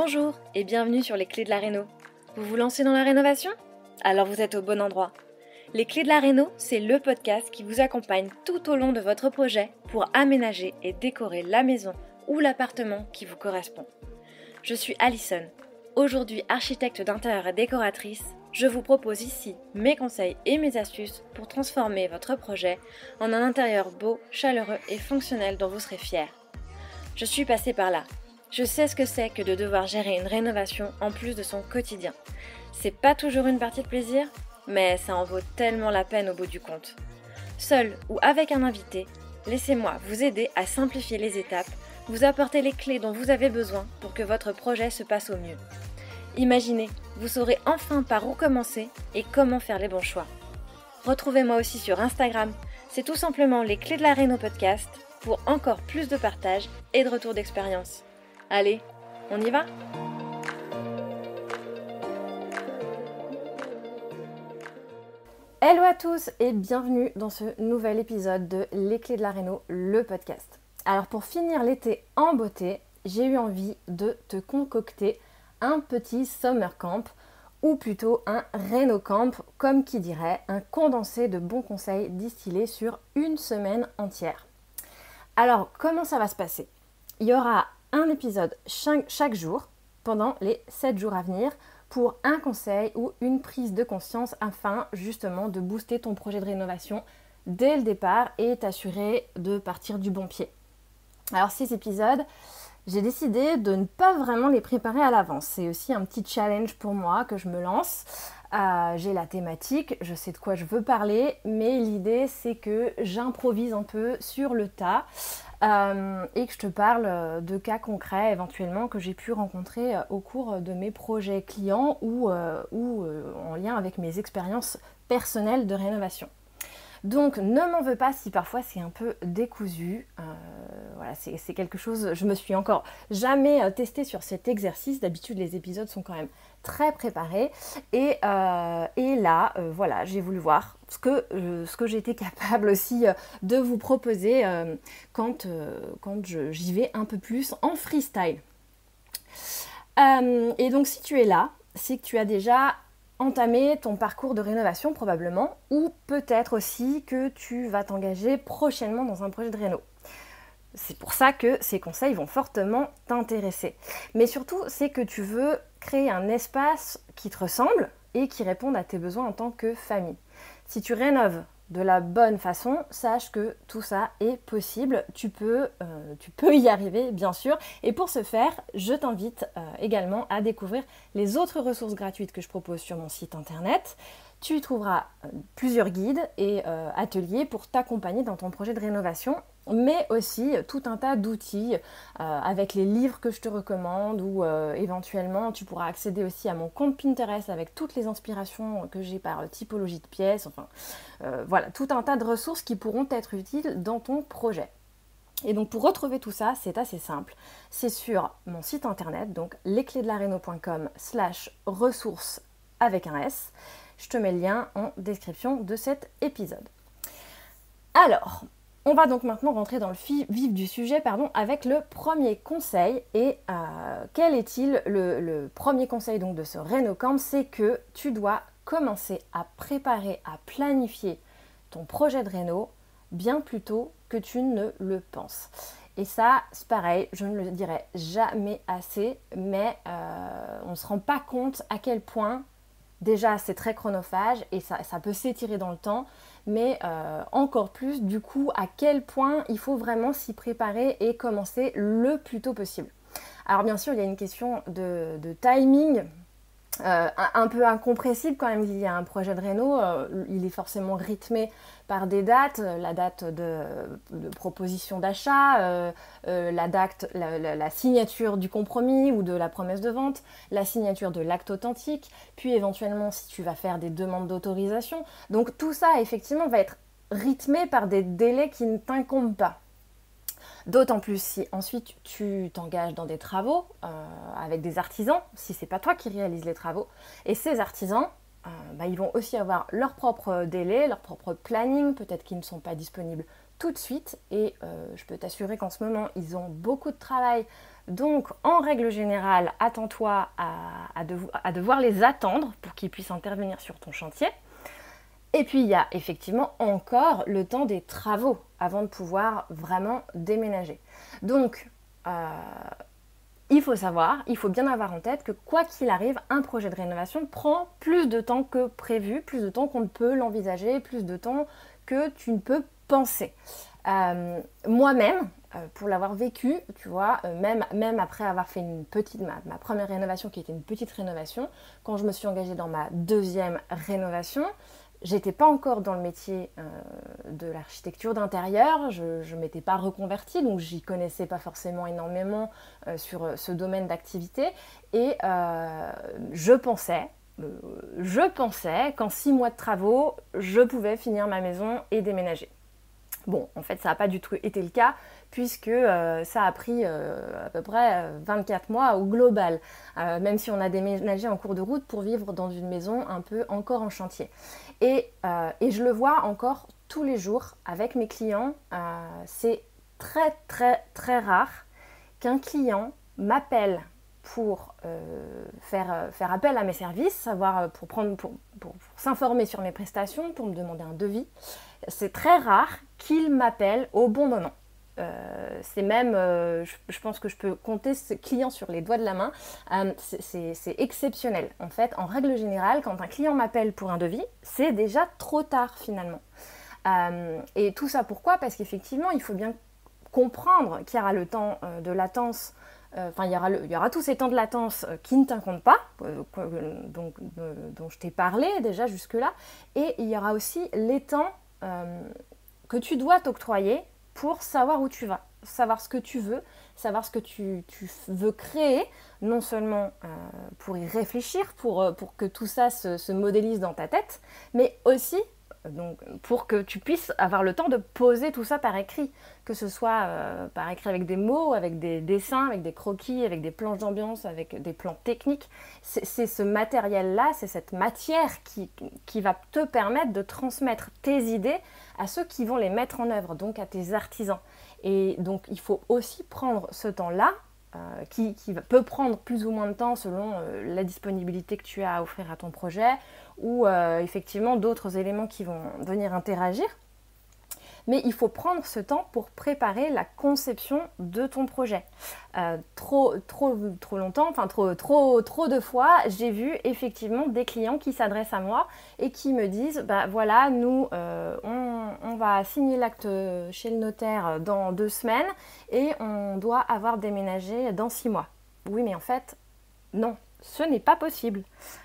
Bonjour et bienvenue sur les clés de la réno. Vous vous lancez dans la rénovation? Alors vous êtes au bon endroit. Les clés de la réno, c'est le podcast qui vous accompagne tout au long de votre projet pour aménager et décorer la maison ou l'appartement qui vous correspond. Je suis Alison, aujourd'hui architecte d'intérieur et décoratrice. Je vous propose ici mes conseils et mes astuces pour transformer votre projet en un intérieur beau, chaleureux et fonctionnel dont vous serez fiers. Je suis passée par là. Je sais ce que c'est que de devoir gérer une rénovation en plus de son quotidien. C'est pas toujours une partie de plaisir, mais ça en vaut tellement la peine au bout du compte. Seul ou avec un invité, laissez-moi vous aider à simplifier les étapes, vous apporter les clés dont vous avez besoin pour que votre projet se passe au mieux. Imaginez, vous saurez enfin par où commencer et comment faire les bons choix. Retrouvez-moi aussi sur Instagram, c'est tout simplement les clés de la réno podcast pour encore plus de partage et de retour d'expérience. Allez, on y va ? Hello à tous et bienvenue dans ce nouvel épisode de Les clés de la réno, le podcast. Alors pour finir l'été en beauté, j'ai eu envie de te concocter un petit summer camp ou plutôt un réno camp, comme qui dirait, un condensé de bons conseils distillés sur une semaine entière. Alors comment ça va se passer ? Il y aura un épisode chaque jour pendant les 7 jours à venir pour un conseil ou une prise de conscience afin justement de booster ton projet de rénovation dès le départ et t'assurer de partir du bon pied. Alors ces épisodes, j'ai décidé de ne pas vraiment les préparer à l'avance. C'est aussi un petit challenge pour moi que je me lance. J'ai la thématique, je sais de quoi je veux parler, mais l'idée c'est que j'improvise un peu sur le tas et que je te parle de cas concrets éventuellement que j'ai pu rencontrer au cours de mes projets clients ou en lien avec mes expériences personnelles de rénovation. Donc ne m'en veux pas si parfois c'est un peu décousu, voilà, c'est quelque chose, je me suis encore jamais testée sur cet exercice, d'habitude les épisodes sont quand même très préparés et là voilà, j'ai voulu voir ce que j'étais capable aussi de vous proposer quand j'y vais un peu plus en freestyle. Et donc si tu es là, c'est que tu as déjà entamer ton parcours de rénovation probablement, ou peut-être aussi que tu vas t'engager prochainement dans un projet de réno. C'est pour ça que ces conseils vont fortement t'intéresser. Mais surtout, c'est que tu veux créer un espace qui te ressemble et qui réponde à tes besoins en tant que famille. Si tu rénoves de la bonne façon, sache que tout ça est possible, tu peux y arriver bien sûr. Et pour ce faire, je t'invite également à découvrir les autres ressources gratuites que je propose sur mon site internet. Tu y trouveras plusieurs guides et ateliers pour t'accompagner dans ton projet de rénovation, mais aussi tout un tas d'outils avec les livres que je te recommande ou éventuellement tu pourras accéder aussi à mon compte Pinterest avec toutes les inspirations que j'ai par typologie de pièces, enfin voilà, tout un tas de ressources qui pourront être utiles dans ton projet. Et donc pour retrouver tout ça, c'est assez simple. C'est sur mon site internet, donc lesclésdelareno.com/ressources avec un S. Je te mets le lien en description de cet épisode. Alors, on va donc maintenant rentrer dans le vif du sujet avec le premier conseil. Et quel est-il le premier conseil donc, de ce RénoCamp ? C'est que tu dois commencer à préparer, à planifier ton projet de réno bien plus tôt que tu ne le penses. Et ça, c'est pareil, je ne le dirai jamais assez, mais on ne se rend pas compte à quel point, déjà c'est très chronophage et ça peut s'étirer dans le temps, mais encore plus du coup à quel point il faut vraiment s'y préparer et commencer le plus tôt possible. Alors bien sûr, il y a une question de timing, un peu incompressible quand même. Il y a un projet de réno, il est forcément rythmé par des dates, la date de proposition d'achat, la signature du compromis ou de la promesse de vente, la signature de l'acte authentique, puis éventuellement si tu vas faire des demandes d'autorisation. Donc tout ça effectivement va être rythmé par des délais qui ne t'incombent pas. D'autant plus si ensuite tu t'engages dans des travaux avec des artisans, si c'est pas toi qui réalises les travaux. Et ces artisans, ils vont aussi avoir leur propre délai, leur propre planning, peut-être qu'ils ne sont pas disponibles tout de suite. Et je peux t'assurer qu'en ce moment, ils ont beaucoup de travail Donc, en règle générale, attends-toi à devoir les attendre pour qu'ils puissent intervenir sur ton chantier. Et puis, il y a effectivement encore le temps des travaux avant de pouvoir vraiment déménager. Donc, il faut bien avoir en tête que quoi qu'il arrive, un projet de rénovation prend plus de temps que prévu, plus de temps qu'on ne peut l'envisager, plus de temps que tu ne peux penser. Moi-même, pour l'avoir vécu, tu vois, même après avoir fait ma première rénovation qui était une petite rénovation, quand je me suis engagée dans ma deuxième rénovation, j'étais pas encore dans le métier de l'architecture d'intérieur, je ne m'étais pas reconvertie, donc j'y connaissais pas forcément énormément sur ce domaine d'activité. Et je pensais qu'en 6 mois de travaux, je pouvais finir ma maison et déménager. Bon, en fait, ça n'a pas du tout été le cas, puisque ça a pris à peu près 24 mois au global, même si on a déménagé en cours de route pour vivre dans une maison un peu encore en chantier. Et je le vois encore tous les jours avec mes clients. C'est très très très rare qu'un client m'appelle pour faire appel à mes services, pour s'informer sur mes prestations, pour me demander un devis. C'est très rare qu'il m'appelle au bon moment. C'est même, je pense que je peux compter ce client sur les doigts de la main. C'est exceptionnel. En fait, en règle générale, quand un client m'appelle pour un devis, c'est déjà trop tard finalement. Et tout ça pourquoi ? Parce qu'effectivement, il faut bien comprendre qu'il y aura le temps de latence. Il y aura tous ces temps de latence qui ne t'incombent pas, dont je t'ai parlé déjà jusque-là. Et il y aura aussi les temps que tu dois t'octroyer pour savoir où tu vas, savoir ce que tu veux, savoir ce que tu veux créer, non seulement pour y réfléchir, pour que tout ça se modélise dans ta tête, mais aussi pour que tu puisses avoir le temps de poser tout ça par écrit, que ce soit par écrit avec des mots, avec des dessins, avec des croquis, avec des planches d'ambiance, avec des plans techniques. C'est ce matériel-là, c'est cette matière qui va te permettre de transmettre tes idées à ceux qui vont les mettre en œuvre, donc à tes artisans. Et donc il faut aussi prendre ce temps-là, qui peut prendre plus ou moins de temps selon la disponibilité que tu as à offrir à ton projet ou effectivement d'autres éléments qui vont venir interagir. Mais il faut prendre ce temps pour préparer la conception de ton projet. Trop longtemps, trop de fois, j'ai vu effectivement des clients qui s'adressent à moi et qui me disent voilà, nous, on va signer l'acte chez le notaire dans 2 semaines et on doit avoir déménagé dans 6 mois. Oui, mais en fait, non. Ce n'est pas possible.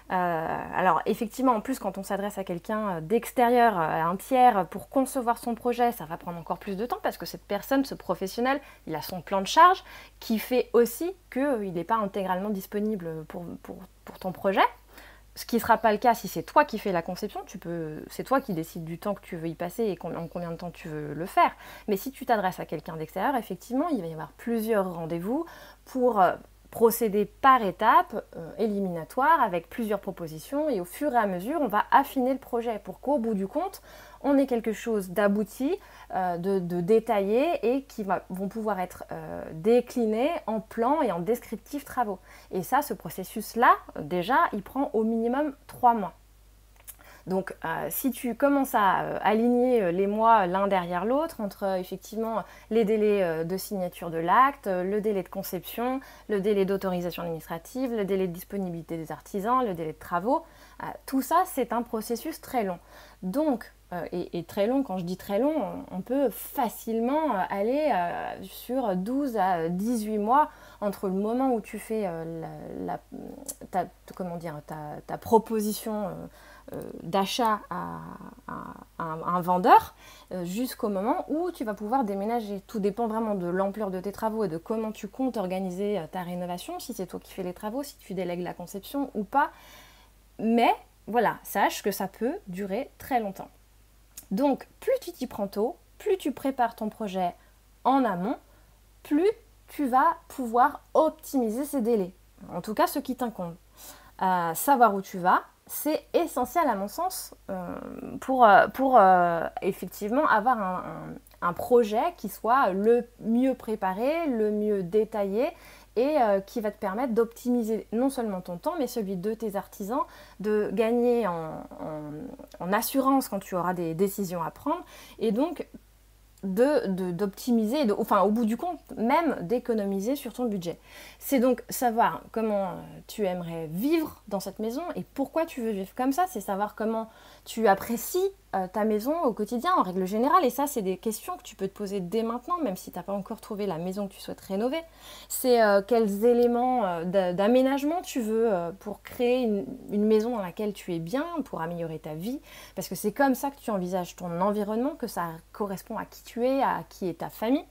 Alors effectivement, en plus, quand on s'adresse à quelqu'un d'extérieur, à un tiers, pour concevoir son projet, ça va prendre encore plus de temps parce que cette personne, ce professionnel, il a son plan de charge qui fait aussi qu'il n'est pas intégralement disponible pour ton projet. Ce qui ne sera pas le cas si c'est toi qui fais la conception, c'est toi qui décides du temps que tu veux y passer et en combien de temps tu veux le faire. Mais si tu t'adresses à quelqu'un d'extérieur, effectivement, il va y avoir plusieurs rendez-vous pour procéder par étapes éliminatoires avec plusieurs propositions et au fur et à mesure, on va affiner le projet pour qu'au bout du compte, on ait quelque chose d'abouti, de détaillé et vont pouvoir être déclinés en plans et en descriptifs travaux. Et ça, ce processus-là, déjà, il prend au minimum 3 mois. Donc si tu commences à aligner les mois l'un derrière l'autre, entre effectivement les délais de signature de l'acte, le délai de conception, le délai d'autorisation administrative, le délai de disponibilité des artisans, le délai de travaux, tout ça c'est un processus très long. Donc, et très long, quand je dis très long, on peut facilement aller sur 12 à 18 mois entre le moment où tu fais ta proposition d'achat à un vendeur jusqu'au moment où tu vas pouvoir déménager. Tout dépend vraiment de l'ampleur de tes travaux et de comment tu comptes organiser ta rénovation, si c'est toi qui fais les travaux, si tu délègues la conception ou pas. Mais voilà, sache que ça peut durer très longtemps. Donc, plus tu t'y prends tôt, plus tu prépares ton projet en amont, plus tu vas pouvoir optimiser ces délais. En tout cas, ceux qui t'incombent. Savoir où tu vas, c'est essentiel à mon sens pour effectivement avoir un projet qui soit le mieux préparé, le mieux détaillé et qui va te permettre d'optimiser non seulement ton temps, mais celui de tes artisans, de gagner en assurance quand tu auras des décisions à prendre, et donc d'optimiser, au bout du compte, même d'économiser sur ton budget. C'est donc savoir comment tu aimerais vivre dans cette maison et pourquoi tu veux vivre comme ça. C'est savoir comment tu apprécies ta maison au quotidien en règle générale. Et ça, c'est des questions que tu peux te poser dès maintenant, même si tu n'as pas encore trouvé la maison que tu souhaites rénover. C'est quels éléments d'aménagement tu veux pour créer une maison dans laquelle tu es bien, pour améliorer ta vie. Parce que c'est comme ça que tu envisages ton environnement, que ça correspond à qui tu es, à qui est ta famille.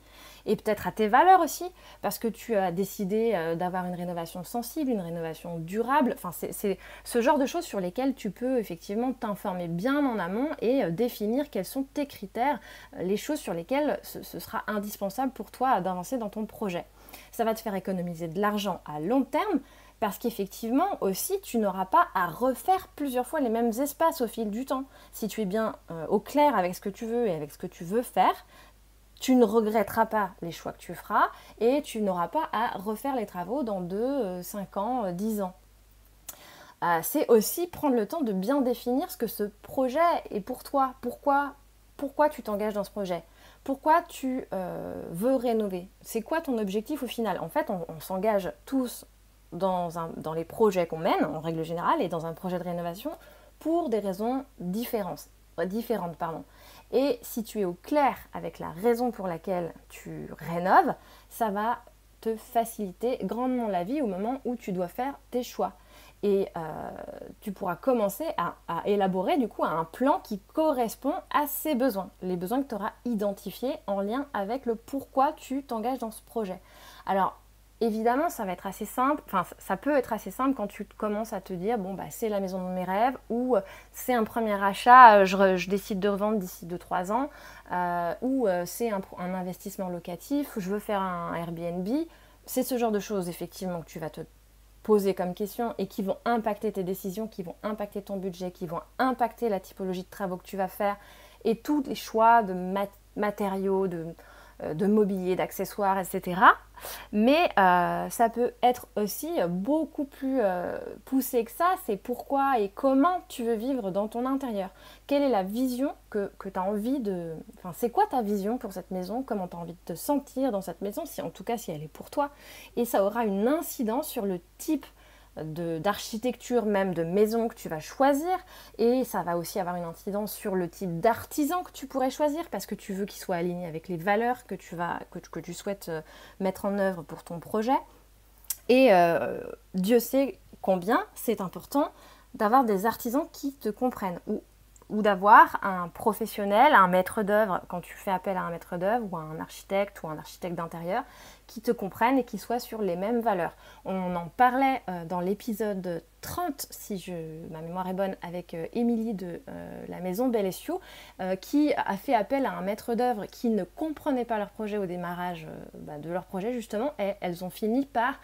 Et peut-être à tes valeurs aussi, parce que tu as décidé d'avoir une rénovation sensible, une rénovation durable. Enfin, c'est ce genre de choses sur lesquelles tu peux effectivement t'informer bien en amont et définir quels sont tes critères, les choses sur lesquelles ce sera indispensable pour toi d'avancer dans ton projet. Ça va te faire économiser de l'argent à long terme, parce qu'effectivement aussi tu n'auras pas à refaire plusieurs fois les mêmes espaces au fil du temps. Si tu es bien au clair avec ce que tu veux et avec ce que tu veux faire, tu ne regretteras pas les choix que tu feras et tu n'auras pas à refaire les travaux dans 2, 5 ans, 10 ans. C'est aussi prendre le temps de bien définir ce que ce projet est pour toi. Pourquoi tu t'engages dans ce projet? Pourquoi tu veux rénover? C'est quoi ton objectif au final? En fait, on s'engage tous dans les projets qu'on mène, en règle générale, et dans un projet de rénovation pour des raisons différentes. Et si tu es au clair avec la raison pour laquelle tu rénoves, ça va te faciliter grandement la vie au moment où tu dois faire tes choix. Et tu pourras commencer à élaborer du coup un plan qui correspond à ces besoins, les besoins que tu auras identifiés en lien avec le pourquoi tu t'engages dans ce projet. Alors, évidemment, ça va être assez simple, ça peut être assez simple quand tu commences à te dire c'est la maison de mes rêves ou c'est un premier achat, je décide de revendre d'ici 2-3 ans ou c'est un investissement locatif, ou je veux faire un Airbnb. C'est ce genre de choses effectivement que tu vas te poser comme question et qui vont impacter tes décisions, qui vont impacter ton budget, qui vont impacter la typologie de travaux que tu vas faire et tous les choix de matériaux, de mobilier, d'accessoires, etc. Mais ça peut être aussi beaucoup plus poussé que ça. C'est pourquoi et comment tu veux vivre dans ton intérieur. Quelle est la vision que tu as envie de... c'est quoi ta vision pour cette maison? Comment tu as envie de te sentir dans cette maison, en tout cas si elle est pour toi. Et ça aura une incidence sur le type d'architecture même de maison que tu vas choisir, et ça va aussi avoir une incidence sur le type d'artisan que tu pourrais choisir parce que tu veux qu'il soit aligné avec les valeurs que tu souhaites mettre en œuvre pour ton projet. Et Dieu sait combien c'est important d'avoir des artisans qui te comprennent ou d'avoir un professionnel, un maître d'œuvre, quand tu fais appel à un maître d'œuvre ou à un architecte d'intérieur, qui te comprennent et qui soient sur les mêmes valeurs. On en parlait dans l'épisode 30, si ma mémoire est bonne, avec Émilie de la maison Bellesio, qui a fait appel à un maître d'œuvre qui ne comprenait pas leur projet au démarrage de leur projet justement, et elles ont fini par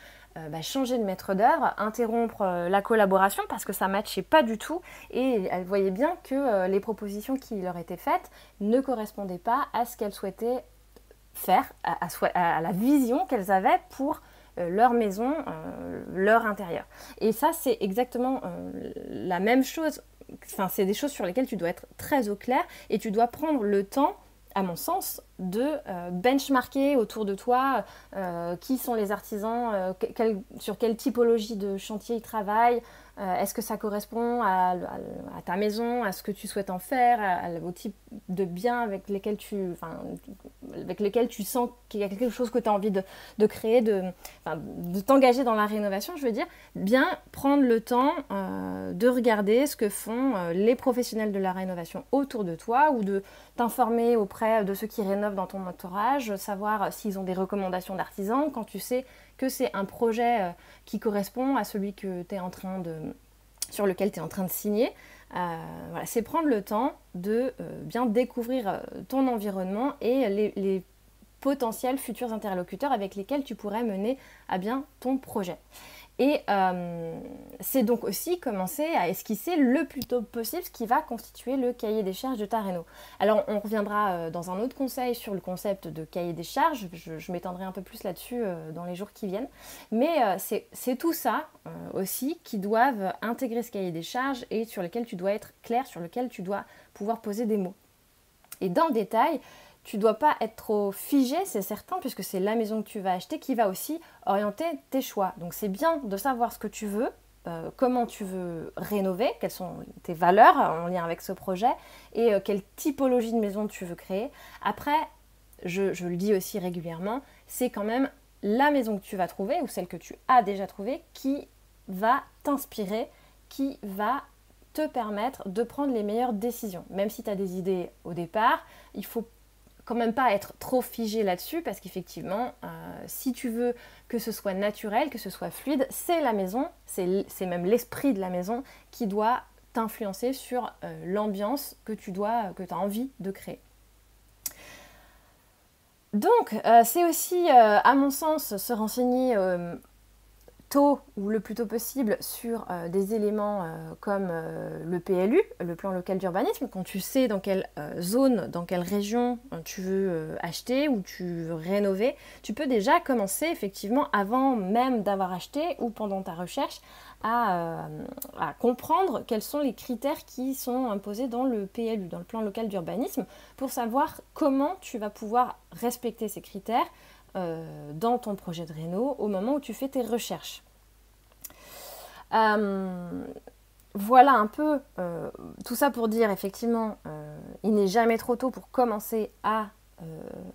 changer de maître d'œuvre, interrompre la collaboration parce que ça ne matchait pas du tout et elles voyaient bien que les propositions qui leur étaient faites ne correspondaient pas à ce qu'elles souhaitaient faire, à la vision qu'elles avaient pour leur maison, leur intérieur. Et ça, c'est exactement la même chose. C'est des choses sur lesquelles tu dois être très au clair et tu dois prendre le temps, à mon sens, de benchmarker autour de toi qui sont les artisans, sur quelle typologie de chantier ils travaillent, est-ce que ça correspond à ta maison, à ce que tu souhaites en faire, au type de biens avec lesquels tu sens qu'il y a quelque chose que tu as envie de créer, de t'engager dans la rénovation, je veux dire, bien prendre le temps de regarder ce que font les professionnels de la rénovation autour de toi ou de t'informer auprès de ceux qui rénovent dans ton entourage, savoir s'ils ont des recommandations d'artisans quand tu sais que c'est un projet qui correspond à celui sur lequel tu es en train de signer. C'est prendre le temps de bien découvrir ton environnement et les potentiels futurs interlocuteurs avec lesquels tu pourrais mener à bien ton projet. Et c'est donc aussi commencer à esquisser le plus tôt possible ce qui va constituer le cahier des charges de ta réno. Alors on reviendra dans un autre conseil sur le concept de cahier des charges, je m'étendrai un peu plus là-dessus dans les jours qui viennent, mais c'est tout ça aussi qui doivent intégrer ce cahier des charges et sur lequel tu dois être clair, sur lequel tu dois pouvoir poser des mots. Et dans le détail, tu ne dois pas être trop figé, c'est certain, puisque c'est la maison que tu vas acheter qui va aussi orienter tes choix. Donc c'est bien de savoir ce que tu veux, comment tu veux rénover, quelles sont tes valeurs en lien avec ce projet et quelle typologie de maison tu veux créer. Après, je le dis aussi régulièrement, c'est quand même la maison que tu vas trouver ou celle que tu as déjà trouvée qui va t'inspirer, qui va te permettre de prendre les meilleures décisions. Même si tu as des idées au départ, il faut quand même pas être trop figé là-dessus parce qu'effectivement, si tu veux que ce soit naturel, que ce soit fluide, c'est la maison, c'est même l'esprit de la maison qui doit t'influencer sur l'ambiance que tu as envie de créer. Donc, c'est aussi, à mon sens, se renseigner tôt ou le plus tôt possible sur des éléments comme le PLU, le plan local d'urbanisme, quand tu sais dans quelle zone, dans quelle région tu veux acheter ou tu veux rénover, tu peux déjà commencer effectivement avant même d'avoir acheté ou pendant ta recherche à comprendre quels sont les critères qui sont imposés dans le PLU, dans le plan local d'urbanisme, pour savoir comment tu vas pouvoir respecter ces critères dans ton projet de réno au moment où tu fais tes recherches. Voilà un peu tout ça pour dire effectivement il n'est jamais trop tôt pour commencer à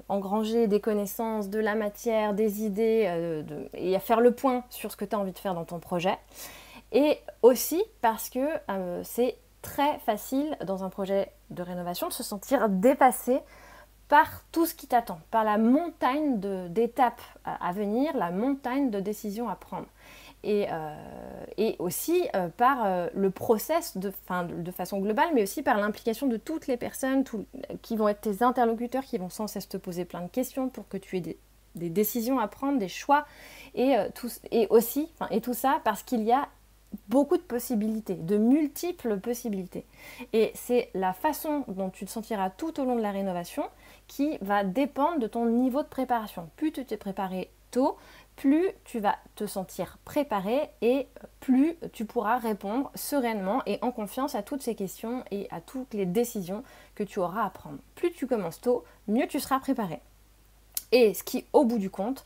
engranger des connaissances, de la matière, des idées et à faire le point sur ce que tu as envie de faire dans ton projet. Et aussi parce que c'est très facile dans un projet de rénovation de se sentir dépassé par tout ce qui t'attend, par la montagne d'étapes à venir, la montagne de décisions à prendre. Et aussi par le process de façon globale, mais aussi par l'implication de toutes les personnes qui vont être tes interlocuteurs, qui vont sans cesse te poser plein de questions pour que tu aies des décisions à prendre, des choix, et tout ça parce qu'il y a beaucoup de possibilités, de multiples possibilités. Et c'est la façon dont tu te sentiras tout au long de la rénovation qui va dépendre de ton niveau de préparation. Plus tu t'es préparé tôt, plus tu vas te sentir préparé et plus tu pourras répondre sereinement et en confiance à toutes ces questions et à toutes les décisions que tu auras à prendre. Plus tu commences tôt, mieux tu seras préparé. Et ce qui, au bout du compte,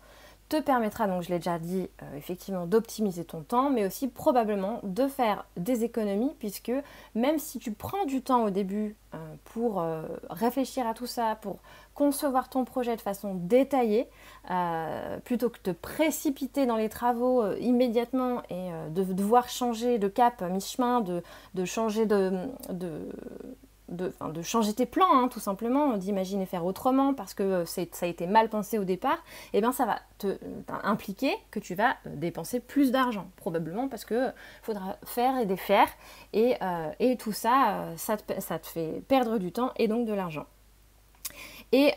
te permettra, donc je l'ai déjà dit, effectivement d'optimiser ton temps, mais aussi probablement de faire des économies, puisque même si tu prends du temps au début pour réfléchir à tout ça, pour concevoir ton projet de façon détaillée, plutôt que de te précipiter dans les travaux immédiatement et de devoir changer de cap mi-chemin, de changer de changer tes plans, hein, tout simplement, d'imaginer faire autrement parce que ça a été mal pensé au départ, et bien ça va impliquer que tu vas dépenser plus d'argent, probablement parce qu'il faudra faire et défaire, et tout ça, ça te fait perdre du temps et donc de l'argent. Et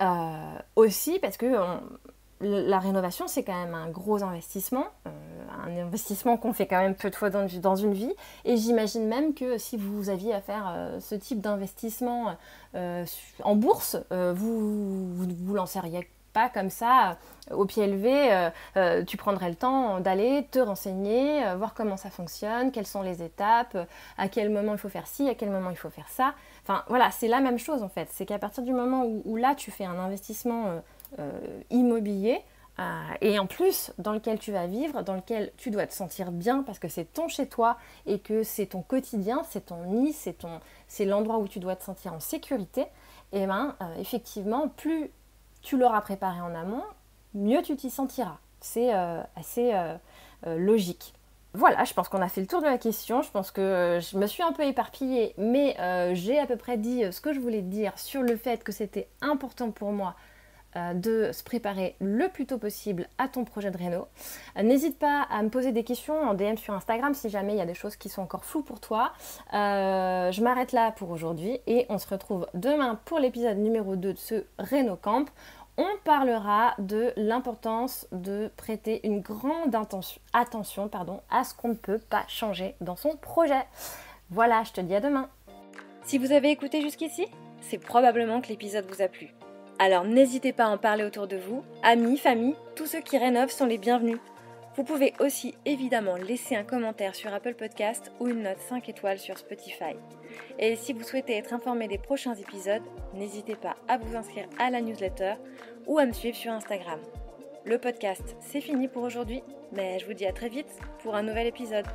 aussi parce que la rénovation, c'est quand même un gros investissement, un investissement qu'on fait quand même peu de fois dans une vie. Et j'imagine même que si vous aviez à faire ce type d'investissement en bourse, vous lanceriez pas comme ça, au pied levé, tu prendrais le temps d'aller te renseigner, voir comment ça fonctionne, quelles sont les étapes, à quel moment il faut faire ci, à quel moment il faut faire ça. Enfin voilà, c'est la même chose en fait. C'est qu'à partir du moment où là tu fais un investissement immobilier, et en plus dans lequel tu vas vivre, dans lequel tu dois te sentir bien parce que c'est ton chez toi et que c'est ton quotidien, c'est ton nid, c'est l'endroit où tu dois te sentir en sécurité, et ben effectivement plus tu l'auras préparé en amont, mieux tu t'y sentiras. C'est assez logique. Voilà, je pense qu'on a fait le tour de la question. Je pense que je me suis un peu éparpillée, mais j'ai à peu près dit ce que je voulais te dire sur le fait que c'était important pour moi de se préparer le plus tôt possible à ton projet de réno. N'hésite pas à me poser des questions en DM sur Instagram si jamais il y a des choses qui sont encore floues pour toi. Je m'arrête là pour aujourd'hui et on se retrouve demain pour l'épisode numéro 2 de ce Réno Camp. on parlera de l'importance de prêter une grande attention à ce qu'on ne peut pas changer dans son projet. Voilà, je te dis à demain. Si vous avez écouté jusqu'ici, c'est probablement que l'épisode vous a plu. Alors n'hésitez pas à en parler autour de vous, amis, famille, tous ceux qui rénovent sont les bienvenus. Vous pouvez aussi évidemment laisser un commentaire sur Apple Podcast ou une note 5 étoiles sur Spotify. Et si vous souhaitez être informé des prochains épisodes, n'hésitez pas à vous inscrire à la newsletter ou à me suivre sur Instagram. Le podcast, c'est fini pour aujourd'hui, mais je vous dis à très vite pour un nouvel épisode.